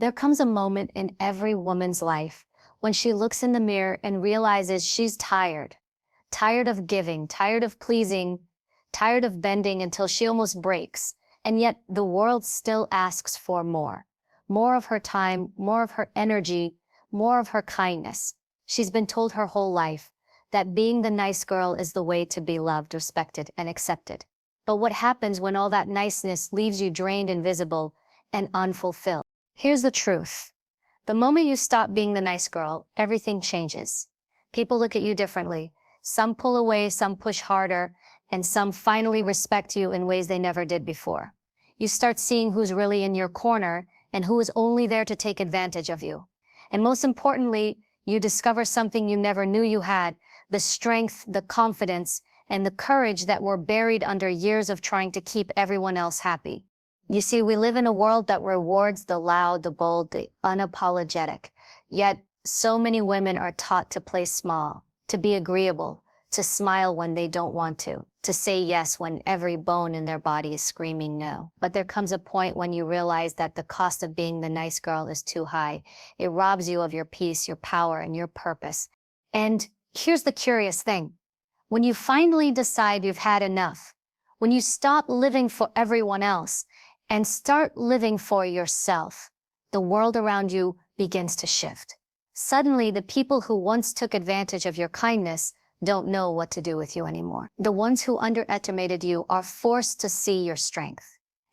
There comes a moment in every woman's life when she looks in the mirror and realizes she's tired. Tired of giving, tired of pleasing, tired of bending until she almost breaks. And yet the world still asks for more. More of her time, more of her energy, more of her kindness. She's been told her whole life that being the nice girl is the way to be loved, respected, and accepted. But what happens when all that niceness leaves you drained, invisible, and unfulfilled? Here's the truth. The moment you stop being the nice girl, everything changes. People look at you differently. Some pull away, some push harder, and some finally respect you in ways they never did before. You start seeing who's really in your corner and who is only there to take advantage of you. And most importantly, you discover something you never knew you had, the strength, the confidence, and the courage that were buried under years of trying to keep everyone else happy. You see, we live in a world that rewards the loud, the bold, the unapologetic. Yet, so many women are taught to play small, to be agreeable, to smile when they don't want to say yes when every bone in their body is screaming no. But there comes a point when you realize that the cost of being the nice girl is too high. It robs you of your peace, your power, and your purpose. And here's the curious thing. When you finally decide you've had enough, when you stop living for everyone else and start living for yourself, the world around you begins to shift. Suddenly, the people who once took advantage of your kindness don't know what to do with you anymore. The ones who underestimated you are forced to see your strength.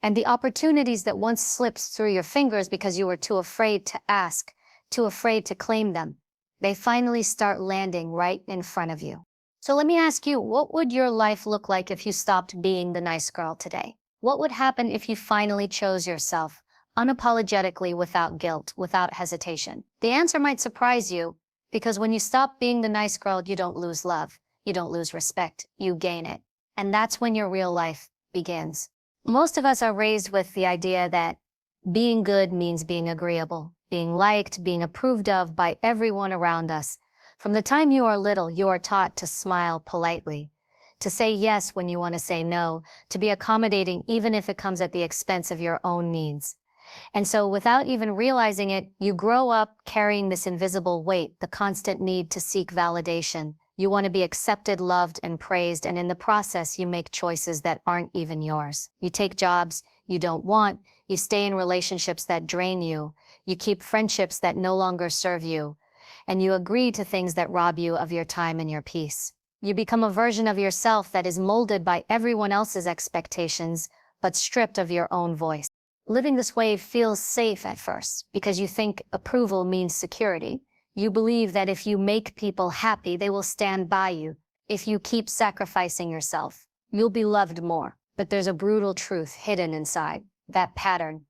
And the opportunities that once slipped through your fingers because you were too afraid to ask, too afraid to claim them, they finally start landing right in front of you. So let me ask you, what would your life look like if you stopped being the nice girl today? What would happen if you finally chose yourself, unapologetically, without guilt, without hesitation? The answer might surprise you, because when you stop being the nice girl, you don't lose love, you don't lose respect, you gain it. And that's when your real life begins. Most of us are raised with the idea that being good means being agreeable, being liked, being approved of by everyone around us. From the time you are little, you are taught to smile politely, to say yes when you want to say no, to be accommodating even if it comes at the expense of your own needs. And so without even realizing it, you grow up carrying this invisible weight, the constant need to seek validation. You want to be accepted, loved, and praised, and in the process, you make choices that aren't even yours. You take jobs you don't want, you stay in relationships that drain you, you keep friendships that no longer serve you, and you agree to things that rob you of your time and your peace. You become a version of yourself that is molded by everyone else's expectations, but stripped of your own voice. Living this way feels safe at first because you think approval means security. You believe that if you make people happy, they will stand by you. If you keep sacrificing yourself, you'll be loved more. But there's a brutal truth hidden inside that pattern.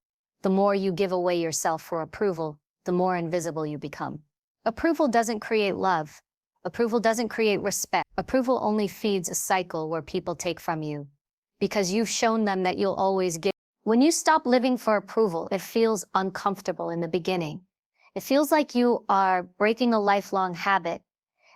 The more you give away yourself for approval, the more invisible you become. Approval doesn't create love. Approval doesn't create respect. Approval only feeds a cycle where people take from you because you've shown them that you'll always give. When you stop living for approval, it feels uncomfortable in the beginning. It feels like you are breaking a lifelong habit,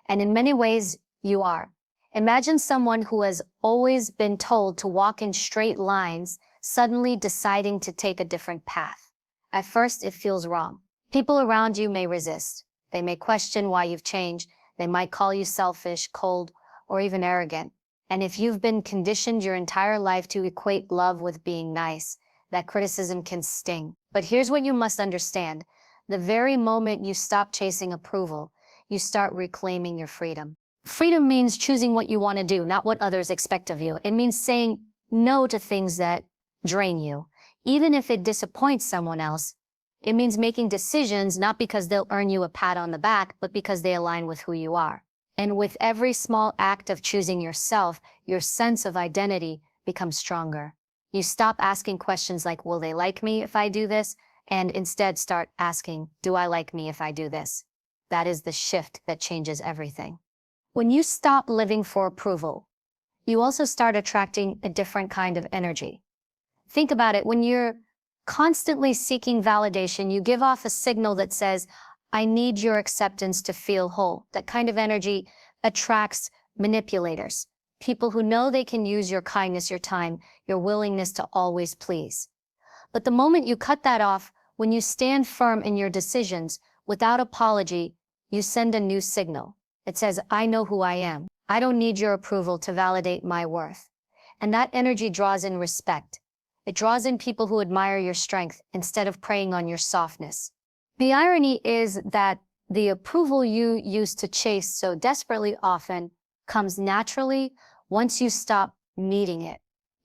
and in many ways, you are. Imagine someone who has always been told to walk in straight lines, suddenly deciding to take a different path. At first, it feels wrong. People around you may resist. They may question why you've changed. They might call you selfish, cold, or even arrogant. And if you've been conditioned your entire life to equate love with being nice, that criticism can sting. But here's what you must understand. The very moment you stop chasing approval, you start reclaiming your freedom. Freedom means choosing what you want to do, not what others expect of you. It means saying no to things that drain you, even if it disappoints someone else. It means making decisions not because they'll earn you a pat on the back, but because they align with who you are. And with every small act of choosing yourself, your sense of identity becomes stronger. You stop asking questions like, will they like me if I do this? And instead start asking, do I like me if I do this? That is the shift that changes everything. When you stop living for approval, you also start attracting a different kind of energy. Think about it. When you're constantly seeking validation, you give off a signal that says, I need your acceptance to feel whole. That kind of energy attracts manipulators, people who know they can use your kindness, your time, your willingness to always please. But the moment you cut that off, When you stand firm in your decisions, without apology, you send a new signal. It says, I know who I am. I don't need your approval to validate my worth. And that energy draws in respect. It draws in people who admire your strength instead of preying on your softness. The irony is that the approval you used to chase so desperately often comes naturally once you stop needing it.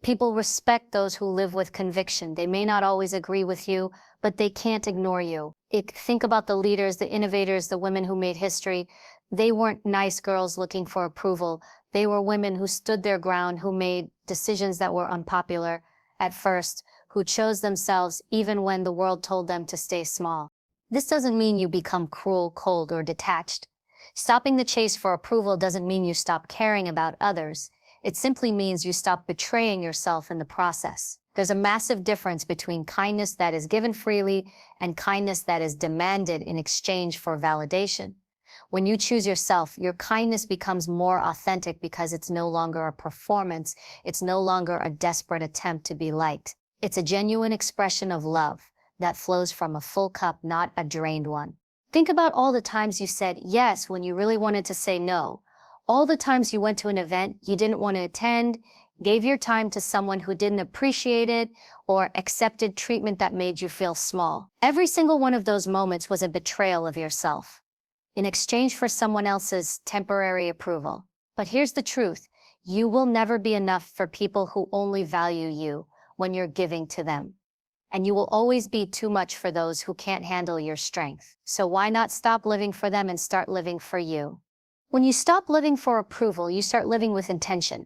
People respect those who live with conviction. They may not always agree with you, but they can't ignore you. Think about the leaders, the innovators, the women who made history. They weren't nice girls looking for approval. They were women who stood their ground, who made decisions that were unpopular at first, who chose themselves even when the world told them to stay small. This doesn't mean you become cruel, cold, or detached. Stopping the chase for approval doesn't mean you stop caring about others. It simply means you stop betraying yourself in the process. There's a massive difference between kindness that is given freely and kindness that is demanded in exchange for validation. When you choose yourself, your kindness becomes more authentic because it's no longer a performance. It's no longer a desperate attempt to be liked. It's a genuine expression of love that flows from a full cup, not a drained one. Think about all the times you said yes when you really wanted to say no. All the times you went to an event you didn't want to attend, gave your time to someone who didn't appreciate it, or accepted treatment that made you feel small. Every single one of those moments was a betrayal of yourself in exchange for someone else's temporary approval. But here's the truth. You will never be enough for people who only value you when you're giving to them. And you will always be too much for those who can't handle your strength. So why not stop living for them and start living for you? When you stop living for approval, you start living with intention.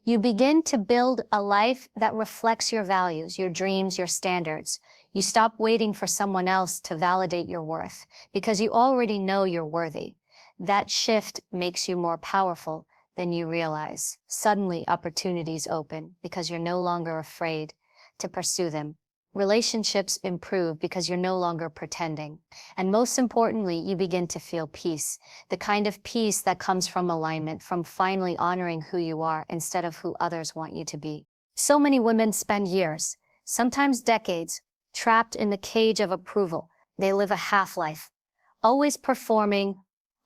You begin to build a life that reflects your values, your dreams, your standards. You stop waiting for someone else to validate your worth because you already know you're worthy. That shift makes you more powerful than you realize. Suddenly, opportunities open because you're no longer afraid to pursue them. Relationships improve because you're no longer pretending. And most importantly, you begin to feel peace, the kind of peace that comes from alignment, from finally honoring who you are instead of who others want you to be. So many women spend years, sometimes decades, trapped in the cage of approval. They live a half-life, always performing,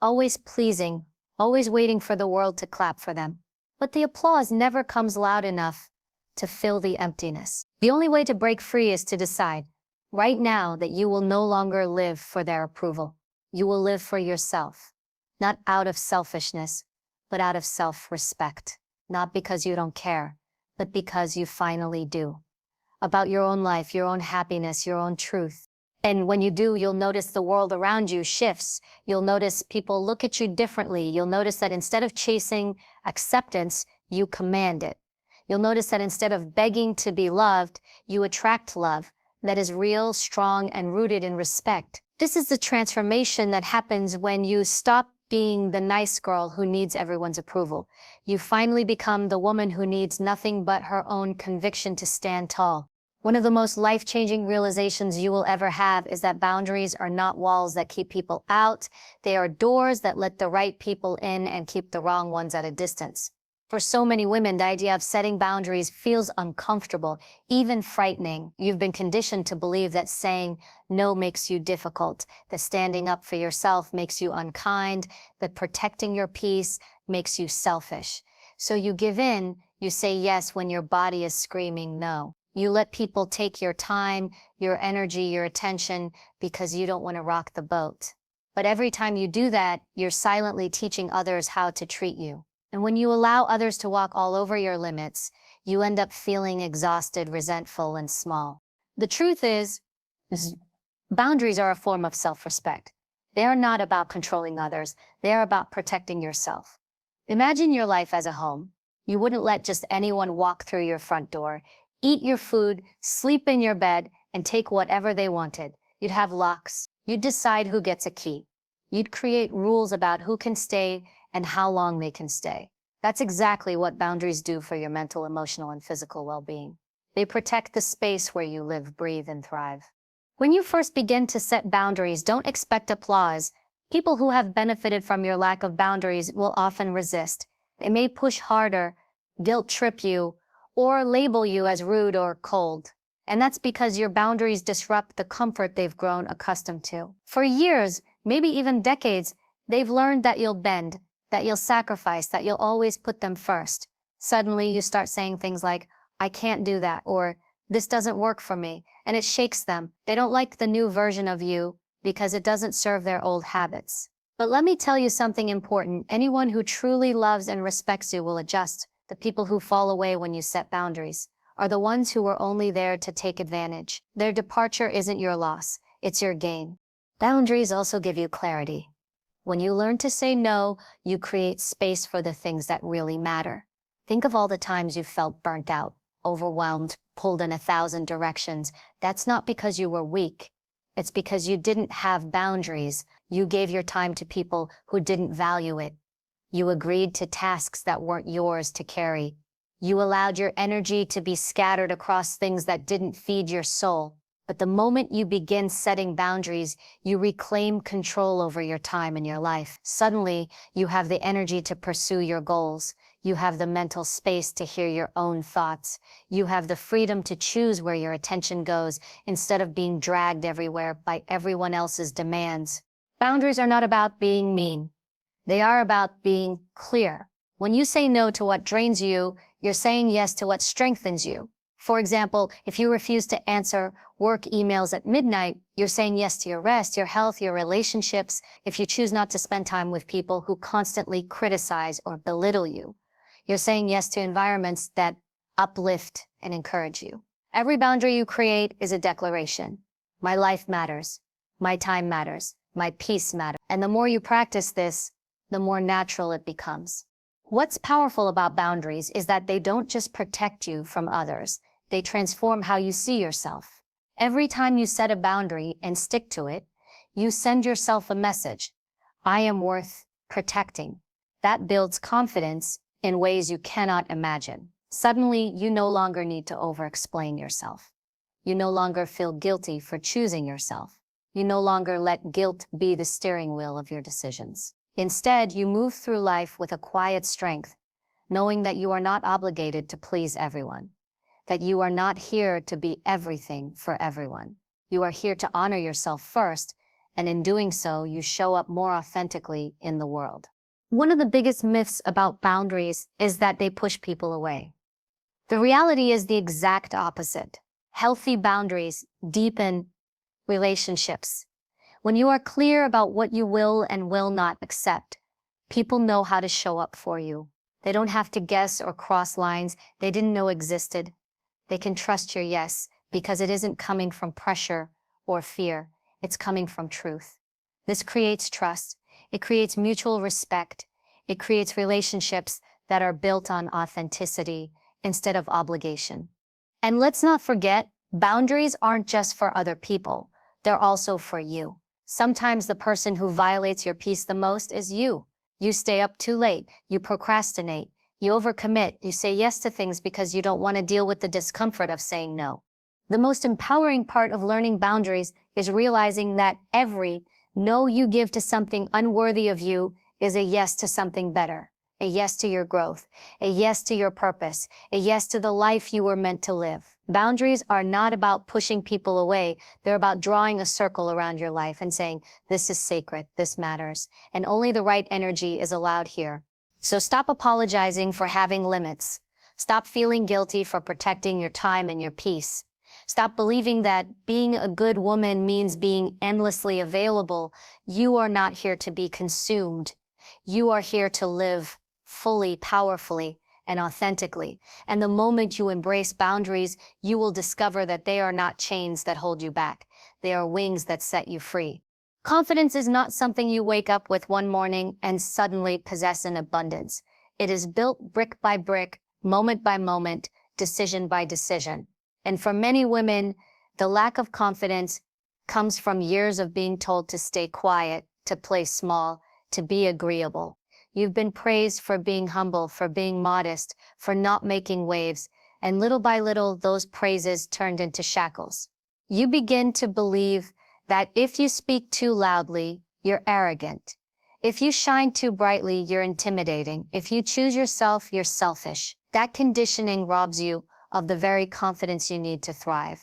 always pleasing, always waiting for the world to clap for them. But the applause never comes loud enough to fill the emptiness. The only way to break free is to decide, right now, that you will no longer live for their approval. You will live for yourself, not out of selfishness, but out of self-respect. Not because you don't care, but because you finally do. About your own life, your own happiness, your own truth. And when you do, you'll notice the world around you shifts. You'll notice people look at you differently. You'll notice that instead of chasing acceptance, you command it. You'll notice that instead of begging to be loved, you attract love that is real, strong, and rooted in respect. This is the transformation that happens when you stop being the nice girl who needs everyone's approval. You finally become the woman who needs nothing but her own conviction to stand tall. One of the most life-changing realizations you will ever have is that boundaries are not walls that keep people out. They are doors that let the right people in and keep the wrong ones at a distance. For so many women, the idea of setting boundaries feels uncomfortable, even frightening. You've been conditioned to believe that saying no makes you difficult, that standing up for yourself makes you unkind, that protecting your peace makes you selfish. So you give in, you say yes when your body is screaming no. You let people take your time, your energy, your attention because you don't want to rock the boat. But every time you do that, you're silently teaching others how to treat you. And when you allow others to walk all over your limits, you end up feeling exhausted, resentful, and small. The truth is, boundaries are a form of self-respect. They are not about controlling others. They are about protecting yourself. Imagine your life as a home. You wouldn't let just anyone walk through your front door, eat your food, sleep in your bed, and take whatever they wanted. You'd have locks. You'd decide who gets a key. You'd create rules about who can stay and how long they can stay. That's exactly what boundaries do for your mental, emotional, and physical well-being. They protect the space where you live, breathe, and thrive. When you first begin to set boundaries, don't expect applause. People who have benefited from your lack of boundaries will often resist. They may push harder, guilt trip you, or label you as rude or cold. And that's because your boundaries disrupt the comfort they've grown accustomed to. For years, maybe even decades, they've learned that you'll bend, that you'll sacrifice, that you'll always put them first. Suddenly, you start saying things like, I can't do that, or this doesn't work for me, and it shakes them. They don't like the new version of you because it doesn't serve their old habits. But let me tell you something important. Anyone who truly loves and respects you will adjust. The people who fall away when you set boundaries are the ones who were only there to take advantage. Their departure isn't your loss, it's your gain. Boundaries also give you clarity. When you learn to say no, you create space for the things that really matter. Think of all the times you felt burnt out, overwhelmed, pulled in 1,000 directions. That's not because you were weak. It's because you didn't have boundaries. You gave your time to people who didn't value it. You agreed to tasks that weren't yours to carry. You allowed your energy to be scattered across things that didn't feed your soul. But the moment you begin setting boundaries, you reclaim control over your time and your life. Suddenly, you have the energy to pursue your goals. You have the mental space to hear your own thoughts. You have the freedom to choose where your attention goes instead of being dragged everywhere by everyone else's demands. Boundaries are not about being mean. They are about being clear. When you say no to what drains you, you're saying yes to what strengthens you. For example, if you refuse to answer work emails at midnight, you're saying yes to your rest, your health, your relationships. If you choose not to spend time with people who constantly criticize or belittle you, you're saying yes to environments that uplift and encourage you. Every boundary you create is a declaration. My life matters. My time matters. My peace matters. And the more you practice this, the more natural it becomes. What's powerful about boundaries is that they don't just protect you from others, they transform how you see yourself. Every time you set a boundary and stick to it, you send yourself a message. I am worth protecting. That builds confidence in ways you cannot imagine. Suddenly, you no longer need to over-explain yourself. You no longer feel guilty for choosing yourself. You no longer let guilt be the steering wheel of your decisions. Instead, you move through life with a quiet strength, knowing that you are not obligated to please everyone, that you are not here to be everything for everyone. You are here to honor yourself first, and in doing so, you show up more authentically in the world. One of the biggest myths about boundaries is that they push people away. The reality is the exact opposite. Healthy boundaries deepen relationships. When you are clear about what you will and will not accept, people know how to show up for you. They don't have to guess or cross lines they didn't know existed. They can trust your yes because it isn't coming from pressure or fear. It's coming from truth. This creates trust. It creates mutual respect. It creates relationships that are built on authenticity instead of obligation. And let's not forget, boundaries aren't just for other people. They're also for you. Sometimes the person who violates your peace the most is you. You stay up too late, you procrastinate, you overcommit, you say yes to things because you don't want to deal with the discomfort of saying no. The most empowering part of learning boundaries is realizing that every no you give to something unworthy of you is a yes to something better, a yes to your growth, a yes to your purpose, a yes to the life you were meant to live. Boundaries are not about pushing people away. They're about drawing a circle around your life and saying, this is sacred, this matters, and only the right energy is allowed here. So stop apologizing for having limits. Stop feeling guilty for protecting your time and your peace. Stop believing that being a good woman means being endlessly available. You are not here to be consumed. You are here to live fully, powerfully, and authentically. And the moment you embrace boundaries, you will discover that they are not chains that hold you back. They are wings that set you free. Confidence is not something you wake up with one morning and suddenly possess in abundance. It is built brick by brick, moment by moment, decision by decision. And for many women, the lack of confidence comes from years of being told to stay quiet, to play small, to be agreeable. You've been praised for being humble, for being modest, for not making waves, and little by little, those praises turned into shackles. You begin to believe that if you speak too loudly, you're arrogant. If you shine too brightly, you're intimidating. If you choose yourself, you're selfish. That conditioning robs you of the very confidence you need to thrive.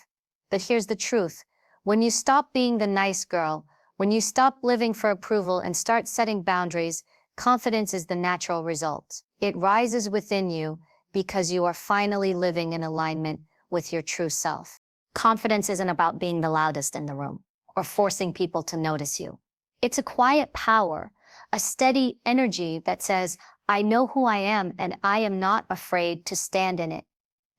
But here's the truth. When you stop being the nice girl, when you stop living for approval and start setting boundaries, confidence is the natural result. It rises within you because you are finally living in alignment with your true self. Confidence isn't about being the loudest in the room or forcing people to notice you. It's a quiet power, a steady energy that says, I know who I am and I am not afraid to stand in it.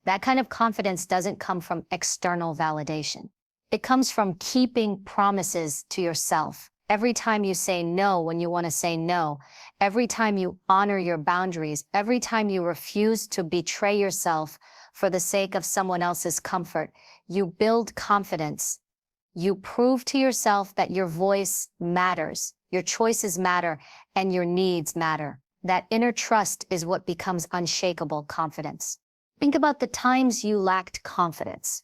That kind of confidence doesn't come from external validation. It comes from keeping promises to yourself. Every time you say no when you want to say no, every time you honor your boundaries, every time you refuse to betray yourself for the sake of someone else's comfort, you build confidence. You prove to yourself that your voice matters, your choices matter, and your needs matter. That inner trust is what becomes unshakable confidence. Think about the times you lacked confidence.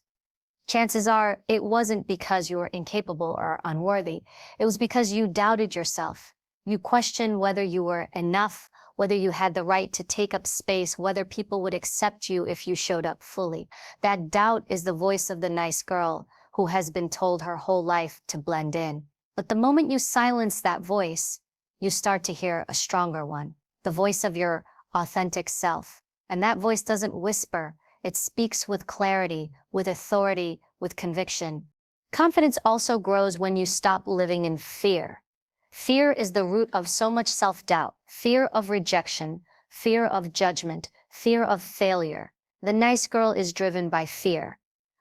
Chances are it wasn't because you were incapable or unworthy. It was because you doubted yourself. You questioned whether you were enough, whether you had the right to take up space, whether people would accept you if you showed up fully. That doubt is the voice of the nice girl who has been told her whole life to blend in. But the moment you silence that voice, you start to hear a stronger one, the voice of your authentic self. And that voice doesn't whisper, it speaks with clarity, with authority, with conviction. Confidence also grows when you stop living in fear. Fear is the root of so much self-doubt, fear of rejection, fear of judgment, fear of failure. The nice girl is driven by fear,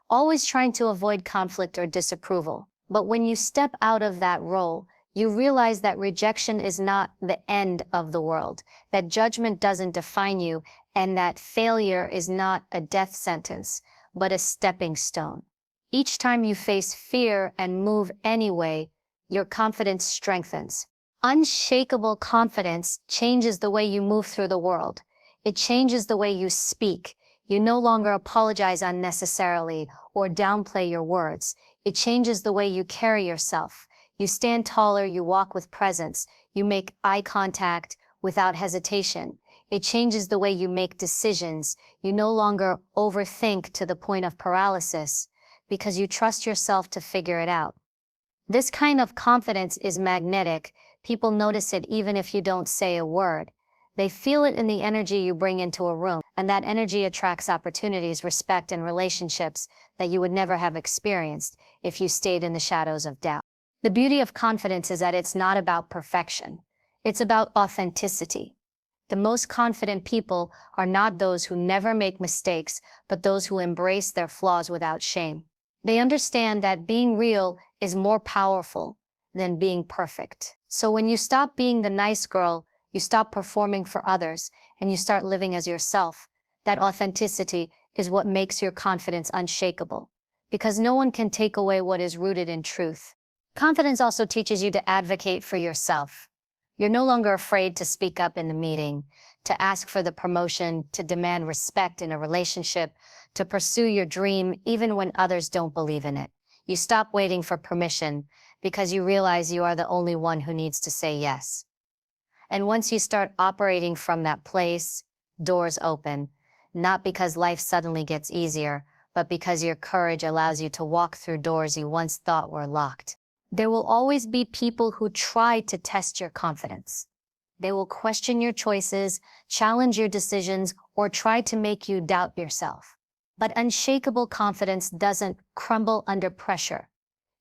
always trying to avoid conflict or disapproval. But when you step out of that role, you realize that rejection is not the end of the world, that judgment doesn't define you, and that failure is not a death sentence, but a stepping stone. Each time you face fear and move anyway, your confidence strengthens. Unshakable confidence changes the way you move through the world. It changes the way you speak. You no longer apologize unnecessarily or downplay your words. It changes the way you carry yourself. You stand taller, you walk with presence, you make eye contact without hesitation. It changes the way you make decisions. You no longer overthink to the point of paralysis because you trust yourself to figure it out. This kind of confidence is magnetic. People notice it even if you don't say a word. They feel it in the energy you bring into a room, and that energy attracts opportunities, respect, and relationships that you would never have experienced if you stayed in the shadows of doubt. The beauty of confidence is that it's not about perfection. It's about authenticity. The most confident people are not those who never make mistakes, but those who embrace their flaws without shame. They understand that being real is more powerful than being perfect. So when you stop being the nice girl, you stop performing for others, and you start living as yourself. That authenticity is what makes your confidence unshakable, because no one can take away what is rooted in truth. Confidence also teaches you to advocate for yourself. You're no longer afraid to speak up in the meeting, to ask for the promotion, to demand respect in a relationship, to pursue your dream even when others don't believe in it. You stop waiting for permission because you realize you are the only one who needs to say yes. And once you start operating from that place, doors open, not because life suddenly gets easier, but because your courage allows you to walk through doors you once thought were locked. There will always be people who try to test your confidence. They will question your choices, challenge your decisions, or try to make you doubt yourself. But unshakable confidence doesn't crumble under pressure.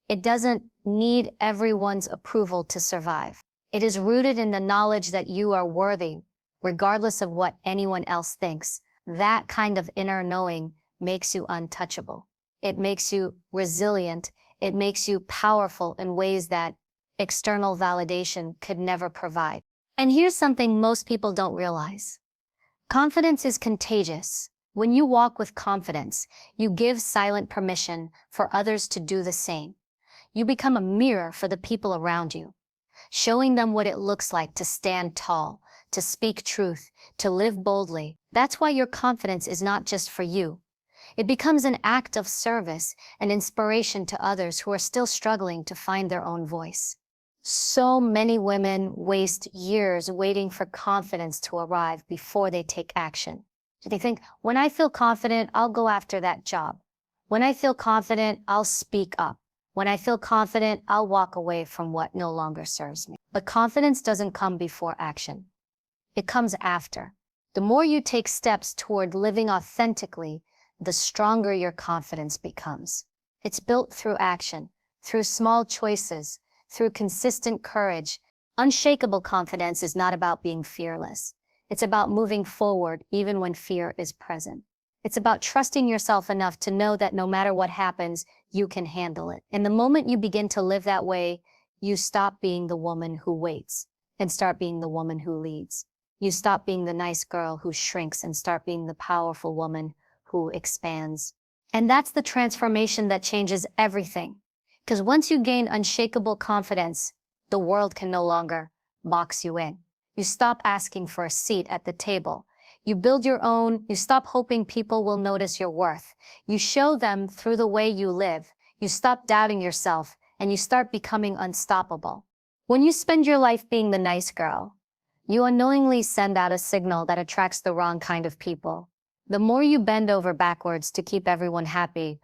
It doesn't need everyone's approval to survive. It is rooted in the knowledge that you are worthy, regardless of what anyone else thinks. That kind of inner knowing makes you untouchable. It makes you resilient. It makes you powerful in ways that external validation could never provide. And here's something most people don't realize. Confidence is contagious. When you walk with confidence, you give silent permission for others to do the same. You become a mirror for the people around you, showing them what it looks like to stand tall, to speak truth, to live boldly. That's why your confidence is not just for you. It becomes an act of service and inspiration to others who are still struggling to find their own voice. So many women waste years waiting for confidence to arrive before they take action. They think, when I feel confident, I'll go after that job. When I feel confident, I'll speak up. When I feel confident, I'll walk away from what no longer serves me. But confidence doesn't come before action. It comes after. The more you take steps toward living authentically, the stronger your confidence becomes. It's built through action, through small choices, through consistent courage. Unshakable confidence is not about being fearless. It's about moving forward even when fear is present. It's about trusting yourself enough to know that no matter what happens, you can handle it. And the moment you begin to live that way, you stop being the woman who waits and start being the woman who leads. You stop being the nice girl who shrinks and start being the powerful woman who expands. And that's the transformation that changes everything. Because once you gain unshakable confidence, the world can no longer box you in. You stop asking for a seat at the table. You build your own. You stop hoping people will notice your worth. You show them through the way you live. You stop doubting yourself and you start becoming unstoppable. When you spend your life being the nice girl, you unknowingly send out a signal that attracts the wrong kind of people. The more you bend over backwards to keep everyone happy,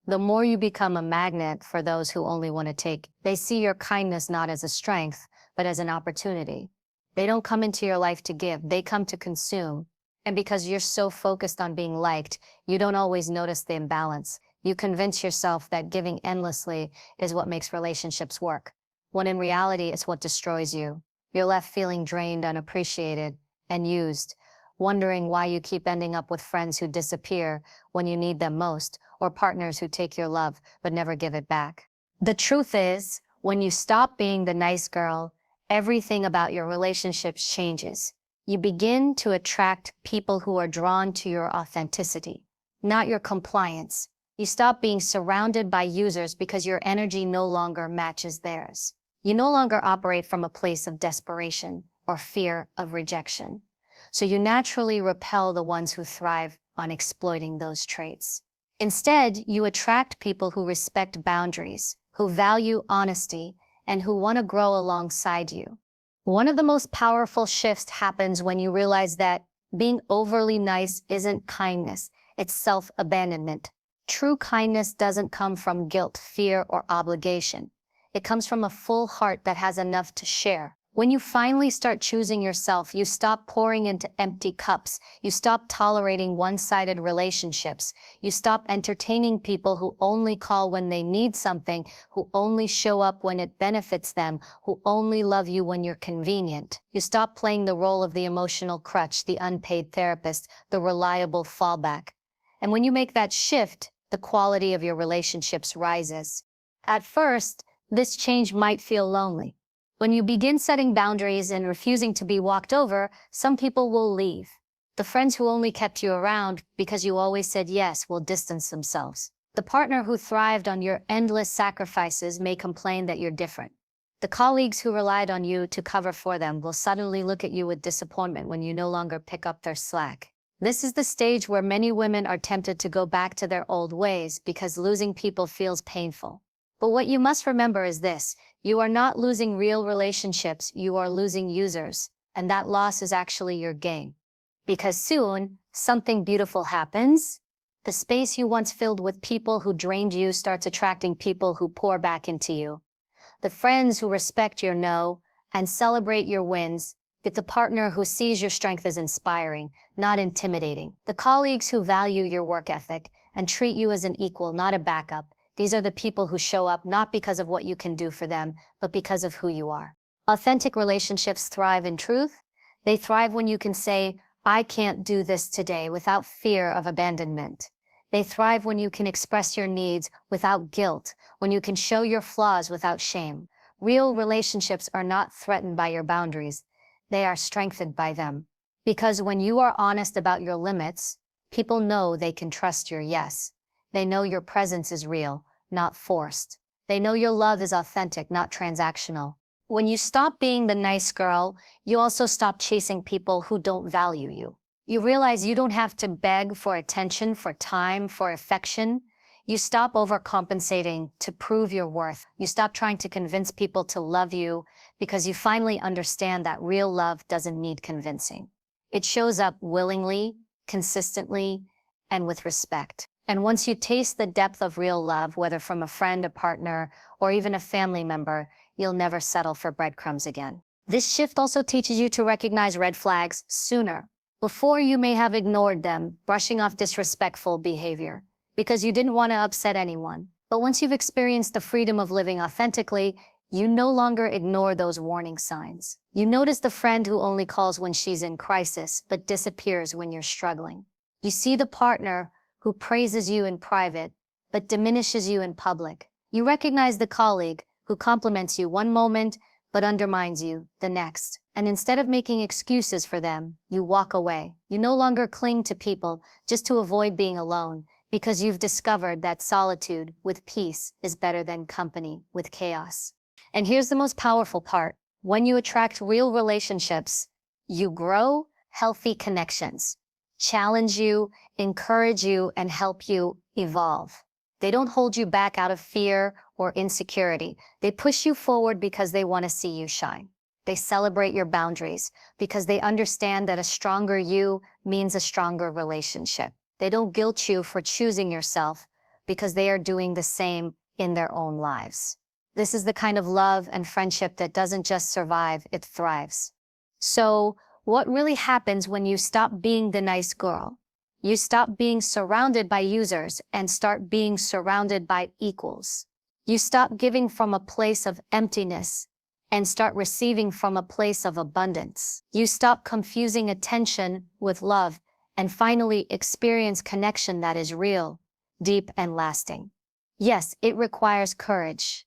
the more you become a magnet for those who only want to take. They see your kindness not as a strength, but as an opportunity. They don't come into your life to give, they come to consume. And because you're so focused on being liked, you don't always notice the imbalance. You convince yourself that giving endlessly is what makes relationships work, when in reality it's what destroys you. You're left feeling drained, unappreciated, and used, wondering why you keep ending up with friends who disappear when you need them most, or partners who take your love but never give it back. The truth is, when you stop being the nice girl, everything about your relationships changes. You begin to attract people who are drawn to your authenticity, not your compliance. You stop being surrounded by users because your energy no longer matches theirs. You no longer operate from a place of desperation or fear of rejection. So you naturally repel the ones who thrive on exploiting those traits. Instead, you attract people who respect boundaries, who value honesty, and who want to grow alongside you. One of the most powerful shifts happens when you realize that being overly nice isn't kindness, it's self-abandonment. True kindness doesn't come from guilt, fear, or obligation. It comes from a full heart that has enough to share. When you finally start choosing yourself, you stop pouring into empty cups. You stop tolerating one-sided relationships. You stop entertaining people who only call when they need something, who only show up when it benefits them, who only love you when you're convenient. You stop playing the role of the emotional crutch, the unpaid therapist, the reliable fallback. And when you make that shift, the quality of your relationships rises. At first, this change might feel lonely. When you begin setting boundaries and refusing to be walked over, some people will leave. The friends who only kept you around because you always said yes will distance themselves. The partner who thrived on your endless sacrifices may complain that you're different. The colleagues who relied on you to cover for them will suddenly look at you with disappointment when you no longer pick up their slack. This is the stage where many women are tempted to go back to their old ways because losing people feels painful. But what you must remember is this: you are not losing real relationships, you are losing users, and that loss is actually your gain. Because soon, something beautiful happens. The space you once filled with people who drained you starts attracting people who pour back into you. The friends who respect your no and celebrate your wins. Get the partner who sees your strength as inspiring, not intimidating. The colleagues who value your work ethic and treat you as an equal, not a backup. These are the people who show up not because of what you can do for them, but because of who you are. Authentic relationships thrive in truth. They thrive when you can say, I can't do this today, without fear of abandonment. They thrive when you can express your needs without guilt, when you can show your flaws without shame. Real relationships are not threatened by your boundaries. They are strengthened by them. Because when you are honest about your limits, people know they can trust your yes. They know your presence is real, not forced. They know your love is authentic, not transactional. When you stop being the nice girl, you also stop chasing people who don't value you. You realize you don't have to beg for attention, for time, for affection. You stop overcompensating to prove your worth. You stop trying to convince people to love you because you finally understand that real love doesn't need convincing. It shows up willingly, consistently, and with respect. And once you taste the depth of real love, whether from a friend, a partner, or even a family member, you'll never settle for breadcrumbs again. This shift also teaches you to recognize red flags sooner. Before, you may have ignored them, brushing off disrespectful behavior, because you didn't want to upset anyone. But once you've experienced the freedom of living authentically, you no longer ignore those warning signs. You notice the friend who only calls when she's in crisis, but disappears when you're struggling. You see the partner who praises you in private, but diminishes you in public. You recognize the colleague who compliments you one moment, but undermines you the next. And instead of making excuses for them, you walk away. You no longer cling to people just to avoid being alone, because you've discovered that solitude with peace is better than company with chaos. And here's the most powerful part. When you attract real relationships, you grow healthy connections, challenge you, encourage you, and help you evolve. They don't hold you back out of fear or insecurity. They push you forward because they want to see you shine. They celebrate your boundaries because they understand that a stronger you means a stronger relationship. They don't guilt you for choosing yourself because they are doing the same in their own lives. This is the kind of love and friendship that doesn't just survive, it thrives. So, what really happens when you stop being the nice girl? You stop being surrounded by users and start being surrounded by equals. You stop giving from a place of emptiness and start receiving from a place of abundance. You stop confusing attention with love and finally experience connection that is real, deep, and lasting. Yes, it requires courage.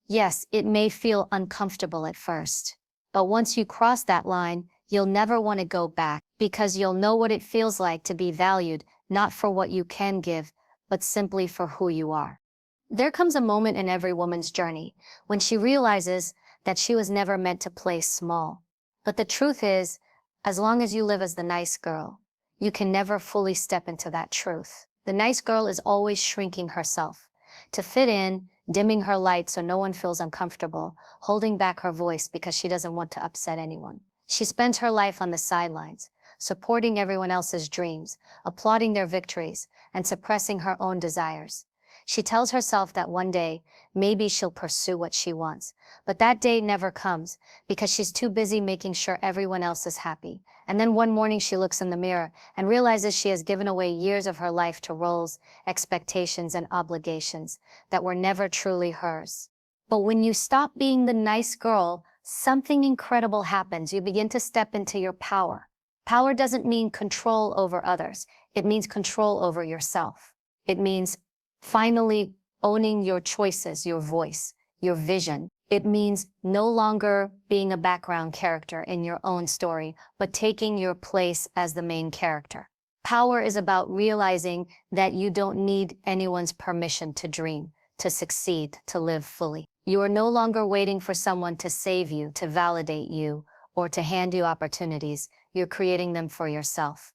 Yes, it may feel uncomfortable at first. But once you cross that line, you'll never want to go back, because you'll know what it feels like to be valued, not for what you can give, but simply for who you are. There comes a moment in every woman's journey when she realizes that she was never meant to play small. But the truth is, as long as you live as the nice girl, you can never fully step into that truth. The nice girl is always shrinking herself to fit in, dimming her light so no one feels uncomfortable, holding back her voice because she doesn't want to upset anyone. She spends her life on the sidelines, supporting everyone else's dreams, applauding their victories, and suppressing her own desires. She tells herself that one day, maybe she'll pursue what she wants. But that day never comes because she's too busy making sure everyone else is happy. And then one morning she looks in the mirror and realizes she has given away years of her life to roles, expectations, and obligations that were never truly hers. But when you stop being the nice girl, something incredible happens. You begin to step into your power. Power doesn't mean control over others. It means control over yourself. It means finally owning your choices, your voice, your vision. It means no longer being a background character in your own story, but taking your place as the main character. Power is about realizing that you don't need anyone's permission to dream, to succeed, to live fully. You are no longer waiting for someone to save you, to validate you, or to hand you opportunities. You're creating them for yourself.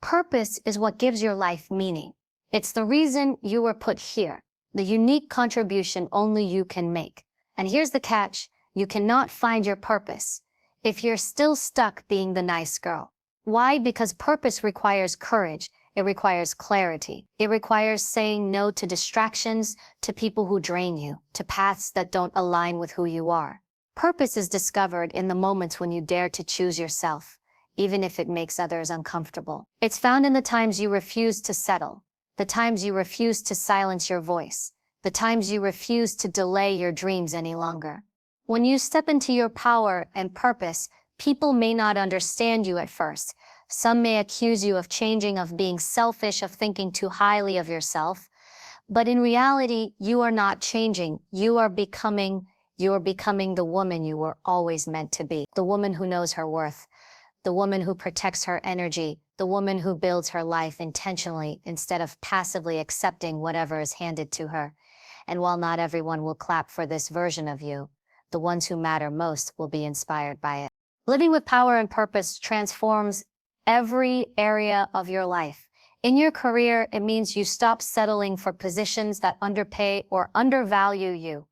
Purpose is what gives your life meaning. It's the reason you were put here, the unique contribution only you can make. And here's the catch: you cannot find your purpose if you're still stuck being the nice girl. Why? Because purpose requires courage. It requires clarity. It requires saying no to distractions, to people who drain you, to paths that don't align with who you are. Purpose is discovered in the moments when you dare to choose yourself, even if it makes others uncomfortable. It's found in the times you refuse to settle, the times you refuse to silence your voice, the times you refuse to delay your dreams any longer. When you step into your power and purpose, people may not understand you at first. Some may accuse you of changing, of being selfish, of thinking too highly of yourself. But in reality, you are not changing. You are becoming the woman you were always meant to be. The woman who knows her worth, the woman who protects her energy, the woman who builds her life intentionally instead of passively accepting whatever is handed to her. And while not everyone will clap for this version of you, the ones who matter most will be inspired by it. Living with power and purpose transforms every area of your life. In your career, it means you stop settling for positions that underpay or undervalue you.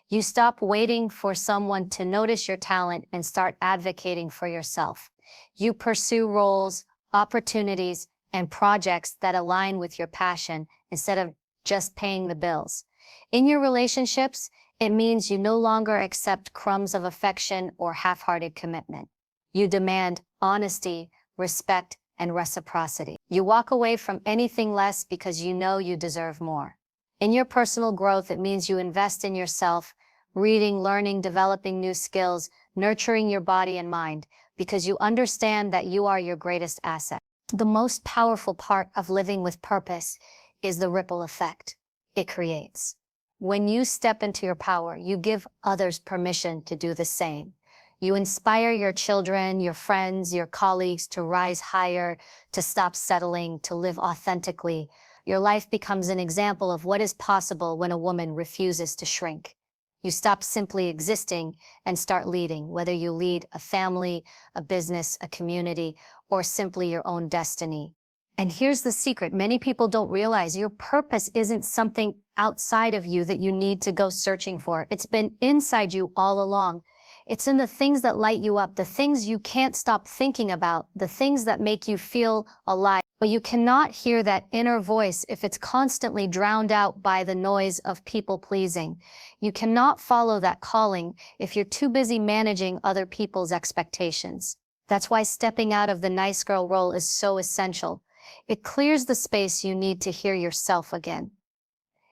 You stop waiting for someone to notice your talent and start advocating for yourself. You pursue roles, opportunities, and projects that align with your passion instead of just paying the bills. In your relationships, it means you no longer accept crumbs of affection or half-hearted commitment. You demand honesty, respect, and reciprocity. You walk away from anything less because you know you deserve more. In your personal growth, it means you invest in yourself, reading, learning, developing new skills, nurturing your body and mind, because you understand that you are your greatest asset. The most powerful part of living with purpose is the ripple effect it creates. When you step into your power, you give others permission to do the same. You inspire your children, your friends, your colleagues to rise higher, to stop settling, to live authentically. Your life becomes an example of what is possible when a woman refuses to shrink. You stop simply existing and start leading, whether you lead a family, a business, a community, or simply your own destiny. And here's the secret. Many people don't realize your purpose isn't something outside of you that you need to go searching for. It's been inside you all along. It's in the things that light you up, the things you can't stop thinking about, the things that make you feel alive. But you cannot hear that inner voice if it's constantly drowned out by the noise of people pleasing. You cannot follow that calling if you're too busy managing other people's expectations. That's why stepping out of the nice girl role is so essential. It clears the space you need to hear yourself again.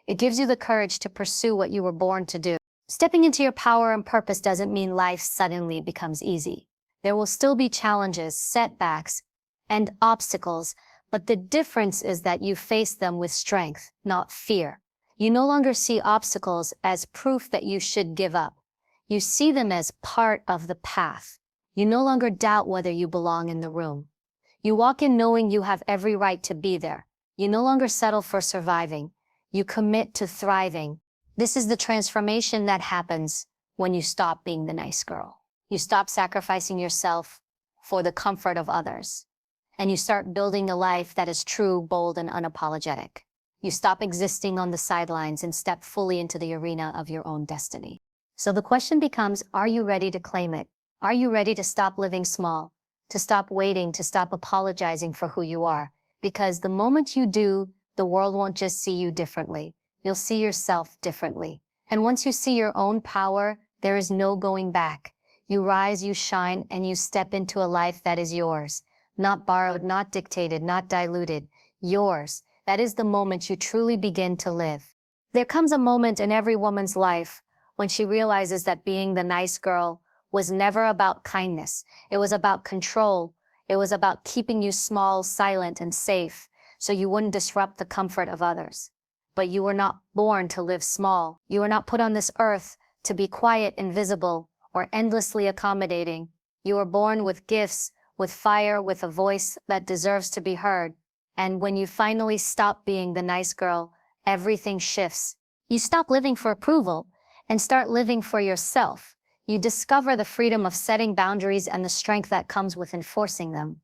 It gives you the courage to pursue what you were born to do. Stepping into your power and purpose doesn't mean life suddenly becomes easy. There will still be challenges, setbacks, and obstacles, but the difference is that you face them with strength, not fear. You no longer see obstacles as proof that you should give up. You see them as part of the path. You no longer doubt whether you belong in the room. You walk in knowing you have every right to be there. You no longer settle for surviving. You commit to thriving. This is the transformation that happens when you stop being the nice girl. You stop sacrificing yourself for the comfort of others. And you start building a life that is true, bold, and unapologetic. You stop existing on the sidelines and step fully into the arena of your own destiny. So the question becomes, are you ready to claim it? Are you ready to stop living small? To stop waiting, to stop apologizing for who you are? Because the moment you do, the world won't just see you differently. You'll see yourself differently. And once you see your own power, there is no going back. You rise, you shine, and you step into a life that is yours. Not borrowed, not dictated, not diluted. Yours. That is the moment you truly begin to live. There comes a moment in every woman's life when she realizes that being the nice girl was never about kindness. It was about control. It was about keeping you small, silent, and safe, so you wouldn't disrupt the comfort of others. But you were not born to live small. You were not put on this earth to be quiet, invisible, or endlessly accommodating. You were born with gifts, with fire, with a voice that deserves to be heard. And when you finally stop being the nice girl, everything shifts. You stop living for approval and start living for yourself. You discover the freedom of setting boundaries and the strength that comes with enforcing them.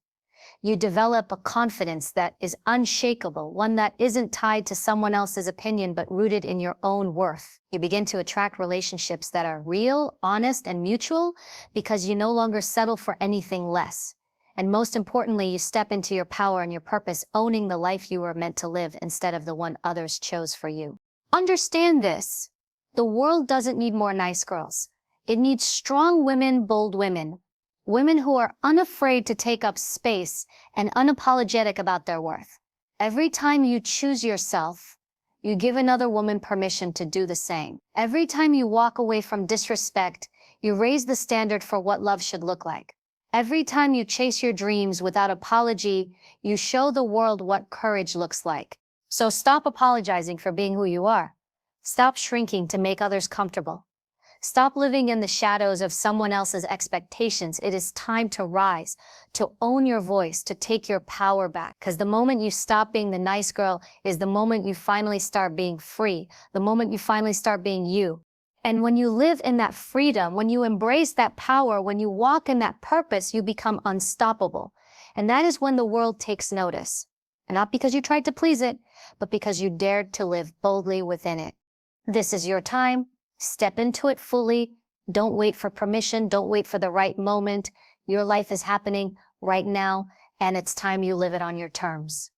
You develop a confidence that is unshakable, one that isn't tied to someone else's opinion but rooted in your own worth. You begin to attract relationships that are real, honest, and mutual because you no longer settle for anything less. And most importantly, you step into your power and your purpose, owning the life you were meant to live instead of the one others chose for you. Understand this. The world doesn't need more nice girls. It needs strong women, bold women. Women who are unafraid to take up space and unapologetic about their worth. Every time you choose yourself, you give another woman permission to do the same. Every time you walk away from disrespect, you raise the standard for what love should look like. Every time you chase your dreams without apology, you show the world what courage looks like. So stop apologizing for being who you are. Stop shrinking to make others comfortable. Stop living in the shadows of someone else's expectations. It is time to rise, to own your voice, to take your power back. Because the moment you stop being the nice girl is the moment you finally start being free, the moment you finally start being you. And when you live in that freedom, when you embrace that power, when you walk in that purpose, you become unstoppable. And that is when the world takes notice. And not because you tried to please it, but because you dared to live boldly within it. This is your time. Step into it fully. Don't wait for permission. Don't wait for the right moment. Your life is happening right now, and it's time you live it on your terms.